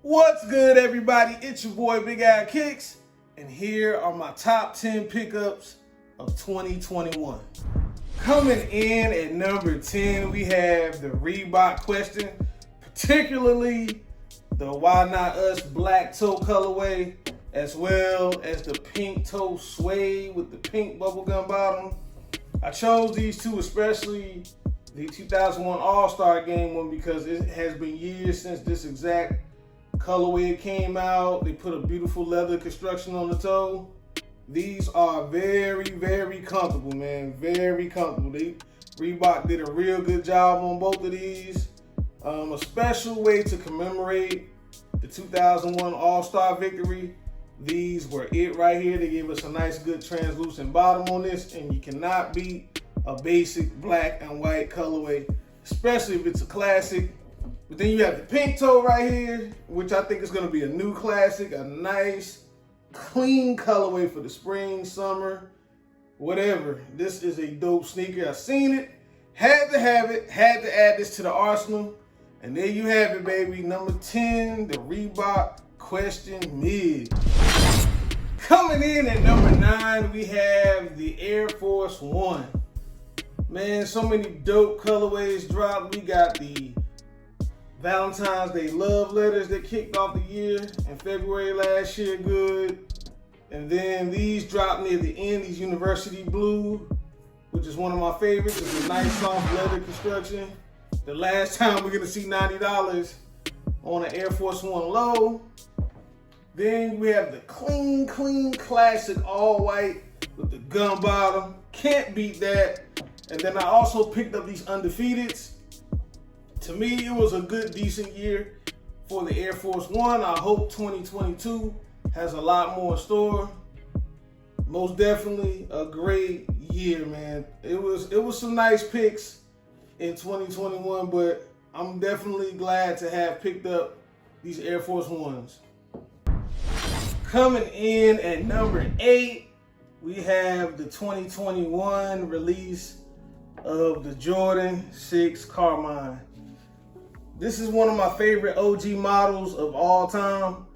What's good, everybody? It's your boy bigalkicks, and here are my top 10 pickups of 2021. Coming in at number 10, we have the Reebok Question, particularly the Why Not Us black toe colorway, as well as the pink toe suede with the pink bubblegum bottom. I chose these two, especially the 2001 All-Star Game one, because it has been years since this exact colorway came out. They put a beautiful leather construction on the toe. These are very, very comfortable, man. Very comfortable. Reebok did a real good job on both of these. A special way to commemorate the 2001 All-Star victory. These were it right here. They gave us a nice, good translucent bottom on this, and you cannot beat a basic black and white colorway, especially if it's a classic. But then you have the pink toe right here, which I think is going to be a new classic, a nice, clean colorway for the spring, summer, whatever. This is a dope sneaker. I've seen it, had to have it, had to add this to the arsenal. And there you have it, baby. Number 10, the Reebok Question Mid. Coming in at number 9, we have the Air Force One. Man, so many dope colorways dropped. We got the Valentine's Day love letters that kicked off the year in February last year, good. And then these dropped near the end, these University Blue, which is one of my favorites. It's a nice soft leather construction. The last time we're gonna see $90 on an Air Force One low. Then we have the clean classic all white with the gum bottom. Can't beat that. And then I also picked up these Undefeateds. To me, it was a good, decent year for the Air Force One. I hope 2022 has a lot more in store. Most definitely a great year, man. It was some nice picks in 2021, but I'm definitely glad to have picked up these Air Force Ones. Coming in at number 8, we have the 2021 release of the Jordan 6 Carmine. This is one of my favorite OG models of all time.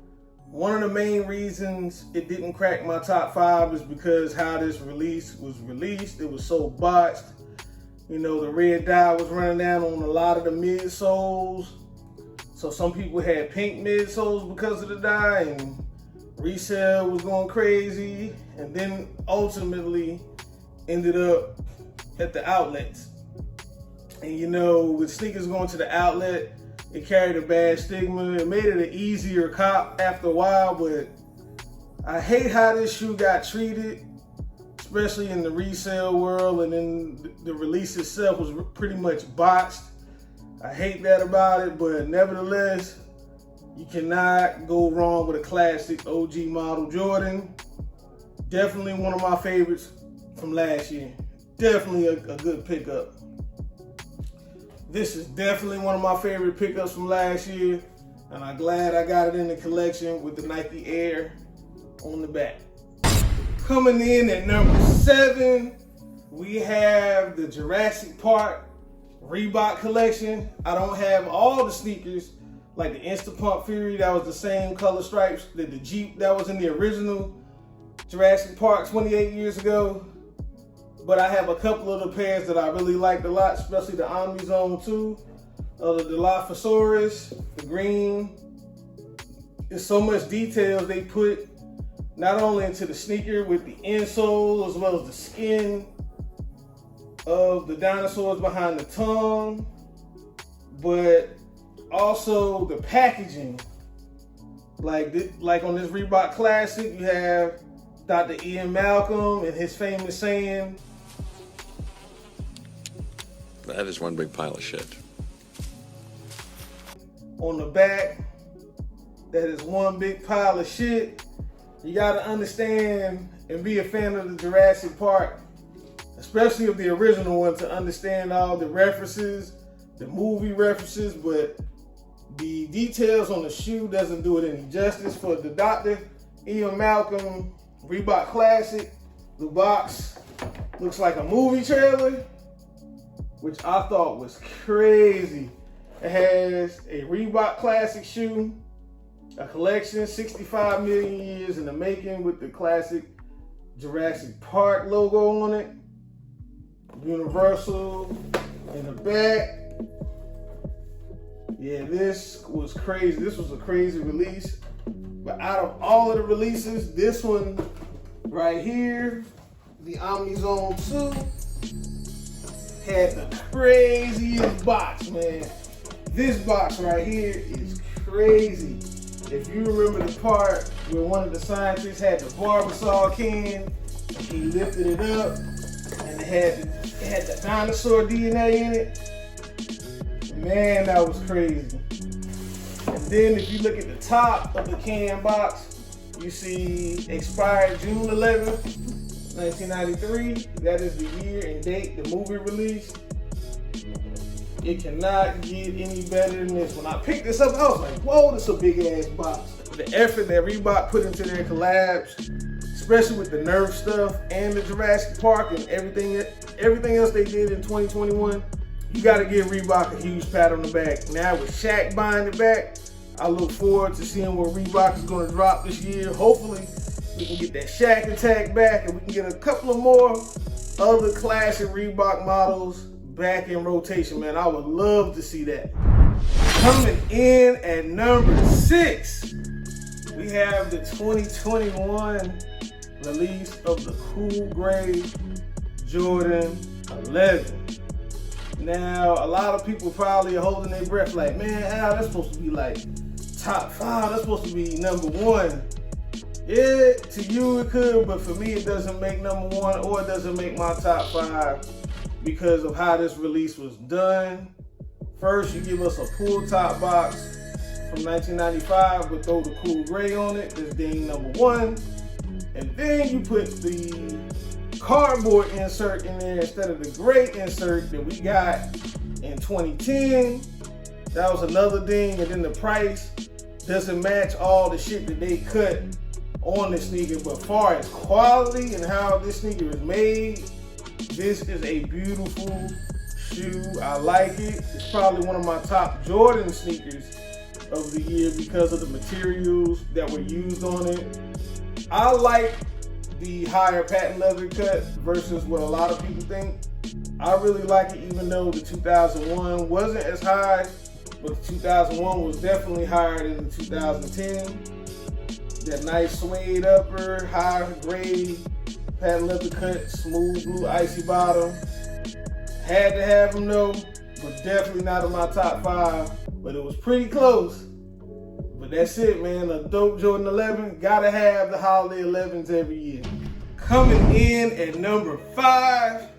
One of the main reasons it didn't crack my top 5 is because how this release was released. It was so botched. You know, the red dye was running down on a lot of the midsoles. So some people had pink midsoles because of the dye, and resale was going crazy. And then ultimately ended up at the outlets. And you know, with sneakers going to the outlet, it carried a bad stigma. It made it an easier cop after a while, but I hate how this shoe got treated, especially in the resale world, and then the release itself was pretty much botched. I hate that about it, but nevertheless, you cannot go wrong with a classic OG model Jordan. Definitely one of my favorites from last year. Definitely a good pickup. This is definitely one of my favorite pickups from last year, and I'm glad I got it in the collection with the Nike Air on the back. Coming in at number 7, we have the Jurassic Park Reebok collection. I don't have all the sneakers, like the Instant Pump Fury, that was the same color stripes that the Jeep that was in the original Jurassic Park 28 years ago. But I have a couple of the pairs that I really liked a lot, especially the Omni Zone 2, the Dilophosaurus, the green. There's so much details they put not only into the sneaker with the insole as well as the skin of the dinosaurs behind the tongue, but also the packaging. Like on this Reebok Classic, you have Dr. Ian Malcolm and his famous saying, "That is one big pile of shit." On the back, that is one big pile of shit. You gotta understand and be a fan of the Jurassic Park, especially of the original one, to understand all the references, the movie references, but the details on the shoe doesn't do it any justice. For the Dr. Ian Malcolm Reebok Classic, the box looks like a movie trailer, which I thought was crazy. It has a Reebok Classic shoe, A collection, 65 million years in the making, with the classic Jurassic Park logo on it. Universal in the back. Yeah, this was crazy. This was a crazy release. But out of all of the releases, this one right here, the Omnizone 2, had the craziest box, man. This box right here is crazy. If you remember the part where one of the scientists had the Barbasol can, he lifted it up, and it had the dinosaur DNA in it. Man, that was crazy. And then if you look at the top of the can box, you see expired June 11th, 1993. That is the year and date the movie released. It cannot get any better than this. When I picked this up, I was like, whoa, this is a big ass box. The effort that Reebok put into their collabs, especially with the Nerf stuff and the Jurassic Park and everything else they did in 2021, you gotta give Reebok a huge pat on the back. Now with Shaq buying it back, I look forward to seeing what Reebok is gonna drop this year. Hopefully, we can get that Shaq attack back and we can get a couple of more other classic Reebok models back in rotation, man. I would love to see that. Coming in at number 6, we have the 2021 release of the Cool Gray Jordan 11. Now, a lot of people probably are holding their breath like, man, Al, that's supposed to be like top 5. That's supposed to be number 1. Yeah, to you it could, but for me it doesn't make number 1 or it doesn't make my top 5 because of how this release was done. First, you give us a pull top box from 1995, but throw the Cool Gray on it. That's ding number 1. And then you put the cardboard insert in there instead of the gray insert that we got in 2010. That was another ding. And then the price doesn't match all the shit that they cut on the sneaker. But far as quality and how this sneaker is made, this is a beautiful shoe. I like it. It's probably one of my top Jordan sneakers of the year because of the materials that were used on it. I like the higher patent leather cut versus what a lot of people think. I really like it, even though the 2001 wasn't as high, but the 2001 was definitely higher than the 2010. That nice suede upper, high grade patent leather cut, smooth blue icy bottom. Had to have them though, but definitely not in my top 5, but it was pretty close. But that's it, man. A dope Jordan 11. Gotta have the holiday 11s every year. Coming in at number 5,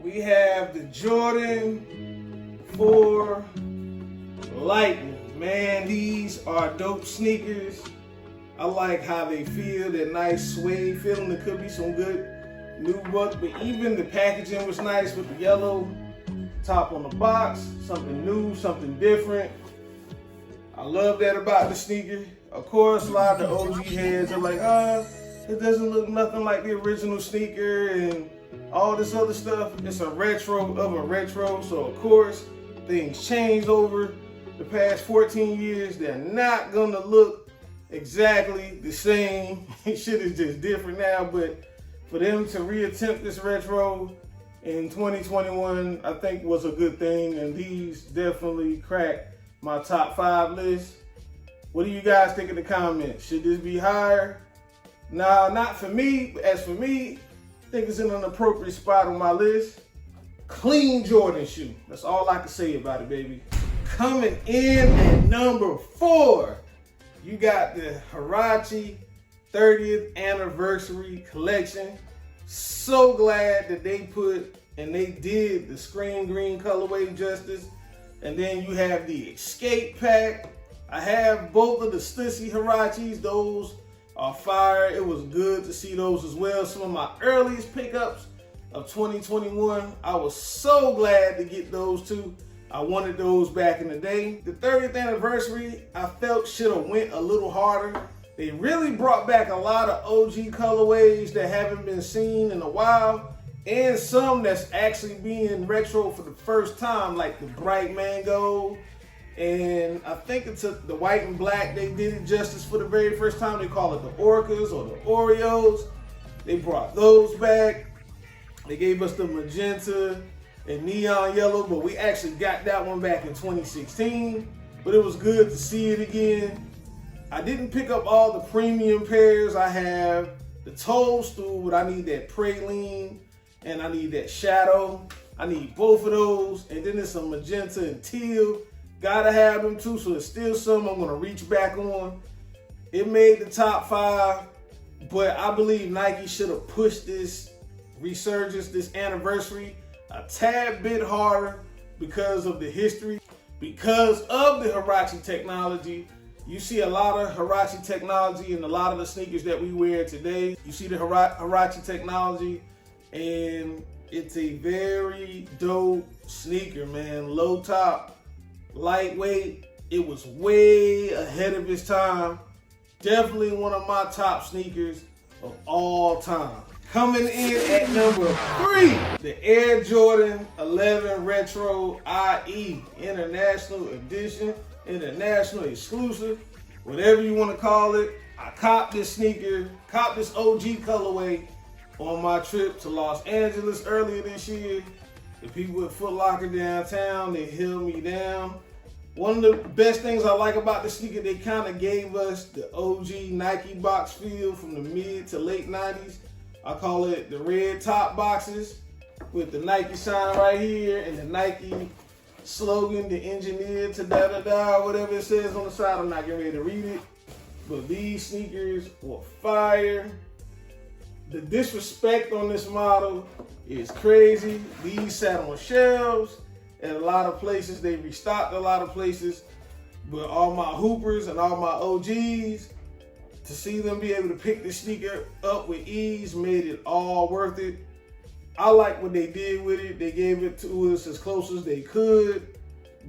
we have the Jordan 4 Lightning. Man, these are dope sneakers. I like how they feel, that nice suede feeling. There could be some good nubuck, but even the packaging was nice with the yellow top on the box. Something new, something different. I love that about the sneaker. Of course, a lot of the OG heads are like, it doesn't look nothing like the original sneaker and all this other stuff. It's a retro of a retro, so of course, things changed over the past 14 years. They're not gonna look exactly the same. Shit is just different now, but for them to reattempt this retro in 2021, I think was a good thing, and these definitely cracked my top 5 list. What do you guys think in the comments? Should this be higher? Nah, not for me. As for me, I think it's in an appropriate spot on my list. Clean Jordan shoe. That's all I can say about it, baby. Coming in at number 4, you got the Huarache 30th anniversary collection. So glad that they put and they did the screen green colorway justice. And then you have the Escape Pack. I have both of the Stussy Huaraches. Those are fire. It was good to see those as well. Some of my earliest pickups of 2021. I was so glad to get those two. I wanted those back in the day. The 30th anniversary, I felt should have went a little harder. They really brought back a lot of OG colorways that haven't been seen in a while, and some that's actually being retro for the first time, like the bright mango And I think it's the white and black, they did it justice for the very first time. They call it the Orcas or the Oreos. They brought those back. They gave us the magenta and neon yellow, but we actually got that one back in 2016. But it was good to see it again. I didn't pick up all the premium pairs. I have the Toadstool, but I need that praline and I need that shadow. I need both of those. And then there's some magenta and teal. Gotta have them too, so it's still some I'm gonna reach back on. It made the top 5, but I believe Nike should have pushed this resurgence, this anniversary, a tad bit harder because of the history, because of the Huarache technology. You see a lot of Huarache technology in a lot of the sneakers that we wear today. You see the Huarache technology, and it's a very dope sneaker, man. Low top, lightweight. It was way ahead of its time. Definitely one of my top sneakers of all time. Coming in at number 3, the Air Jordan 11 Retro IE, International Edition, International Exclusive, whatever you want to call it. I copped this sneaker, copped this OG colorway on my trip to Los Angeles earlier this year. The people at Foot Locker downtown, they held me down. One of the best things I like about the sneaker, they kind of gave us the OG Nike box feel from the mid to late 90s. I call it the red top boxes with the Nike sign right here and the Nike slogan, the engineer to da-da-da, whatever it says on the side. I'm not getting ready to read it. But these sneakers were fire. The disrespect on this model is crazy. These sat on shelves at a lot of places. They restocked a lot of places. But all my hoopers and all my OGs, to see them be able to pick this sneaker up with ease made it all worth it. I like what they did with it. They gave it to us as close as they could.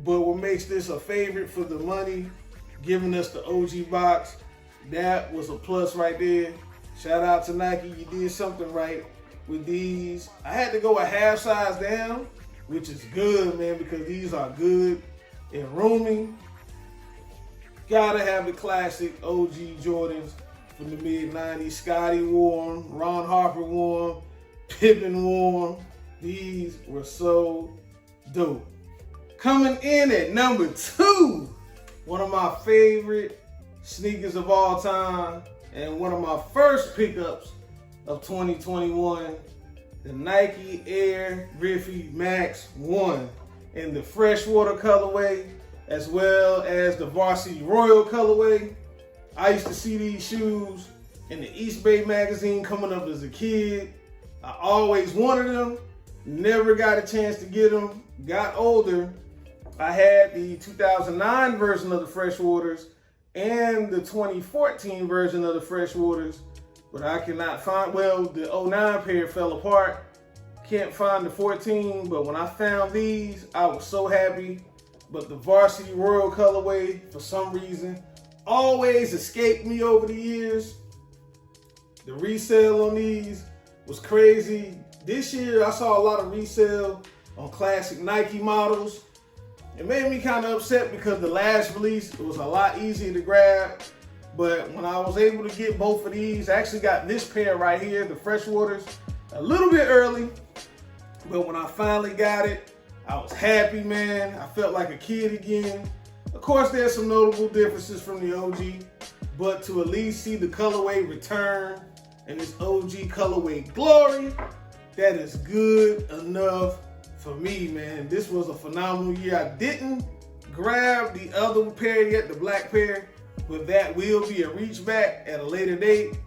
But what makes this a favorite for the money, giving us the OG box, that was a plus right there. Shout out to Nike, you did something right with these. I had to go a half size down, which is good, man, because these are good and roomy. Gotta have the classic OG Jordans from the mid-90s. Scotty wore them, Ron Harper wore them, Pippen wore them. These were so dope. Coming in at number 2, one of my favorite sneakers of all time and one of my first pickups of 2021, the Nike Air Riffy Max 1 in the freshwater colorway, as well as the Varsity Royal colorway. I used to see these shoes in the East Bay magazine coming up as a kid. I always wanted them, never got a chance to get them. Got older, I had the 2009 version of the Freshwaters and the 2014 version of the Freshwaters, but I cannot find, well, the 09 pair fell apart. Can't find the 14, but when I found these, I was so happy. But the Varsity Royal colorway, for some reason, always escaped me over the years. The resale on these was crazy. This year, I saw a lot of resale on classic Nike models. It made me kind of upset because the last release, it was a lot easier to grab. But when I was able to get both of these, I actually got this pair right here, the Freshwaters, a little bit early. But when I finally got it, I was happy, man. I felt like a kid again. Of course, there's some notable differences from the OG, but to at least see the colorway return and this OG colorway glory, that is good enough for me, man. This was a phenomenal year. I didn't grab the other pair yet, the black pair, but that will be a reach back at a later date.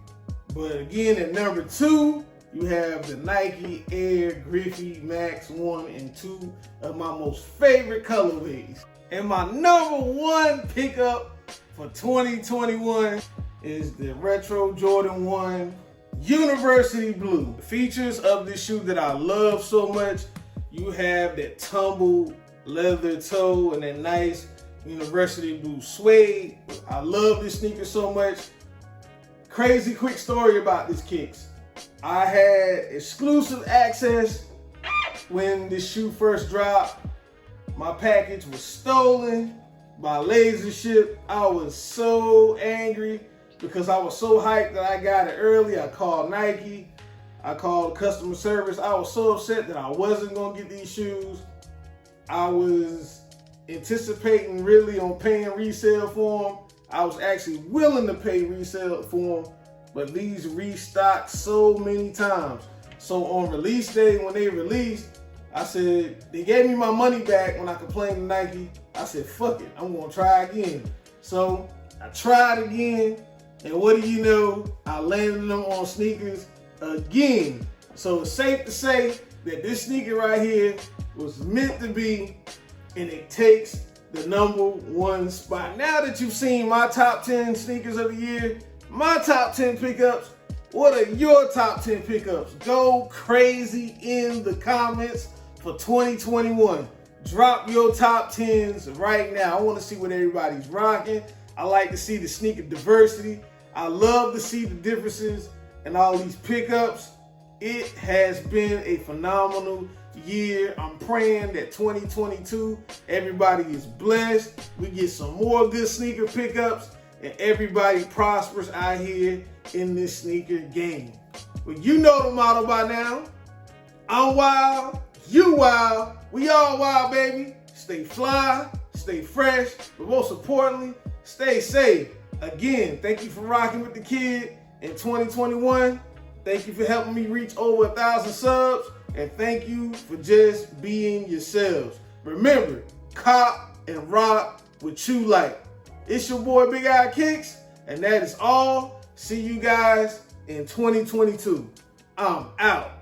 But again, at number 2, you have the Nike Air Griffey Max 1 and 2 of my most favorite colorways. And my number 1 pickup for 2021 is the Retro Jordan 1 University Blue. The features of this shoe that I love so much, you have that tumbled leather toe and that nice University Blue suede. I love this sneaker so much. Crazy quick story about this kicks. I had exclusive access when this shoe first dropped. My package was stolen by Laser Ship. I was so angry because I was so hyped that I got it early. I called Nike. I called customer service. I was so upset that I wasn't going to get these shoes. I was anticipating really on paying resale for them. I was actually willing to pay resale for them, but these restocked so many times. So on release day, when they released, I said, they gave me my money back when I complained to Nike. I said, fuck it, I'm gonna try again. So I tried again, and what do you know? I landed them on sneakers again. So it's safe to say that this sneaker right here was meant to be, and it takes the #1 spot. Now that you've seen my top 10 sneakers of the year, my top 10 pickups, what are your top 10 pickups? Go crazy in the comments for 2021. Drop your top 10s right now. I want to see what everybody's rocking. I like to see the sneaker diversity. I love to see the differences in all these pickups. It has been a phenomenal year. I'm praying that 2022, everybody is blessed. We get some more good sneaker pickups and everybody prospers out here in this sneaker game. Well, you know the motto by now. I'm wild, you wild, we all wild, baby. Stay fly, stay fresh, but most importantly, stay safe. Again, thank you for rocking with the kid in 2021. Thank you for helping me reach over 1,000 subs. And thank you for just being yourselves. Remember, cop and rock what you like. It's your boy Big Eye Kicks, and that is all. See you guys in 2022. I'm out.